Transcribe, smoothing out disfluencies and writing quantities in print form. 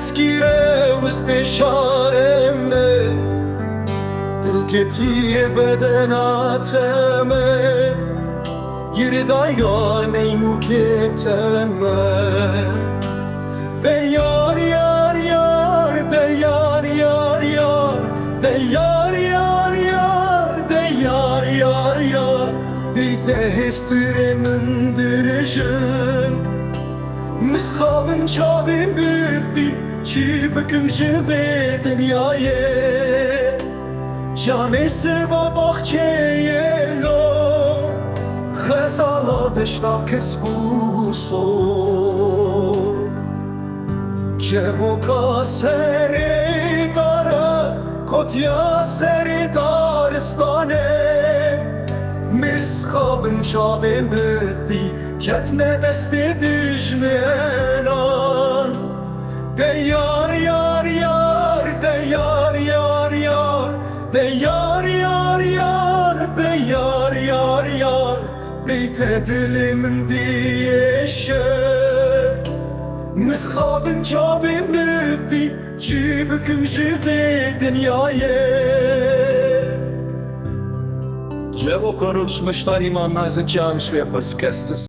دستگیره وسط شارمه دلکتی بدناتمه گردایا نیمو کتمه de yar yar yar de yar yar yar de yar yar yar de yar yar yar bir tehstirimin dirişin mishabın çavim büyüktü çi büküm jive dünyaya canesi ve bahçeye lo khazala dışta kesbuso Cevuka seri dara, kotya seri daristane Miskabın çavim bitti, ketne desti dijnenan De yar yar yar, de yar yar yar De yar yar yar, de yar yar yar Beyte dilimin diyeşe Mishabın çabim bitti, çi büküm jive dünyaya Cevo karışmışlar imanlar zıcamış ve fıskestis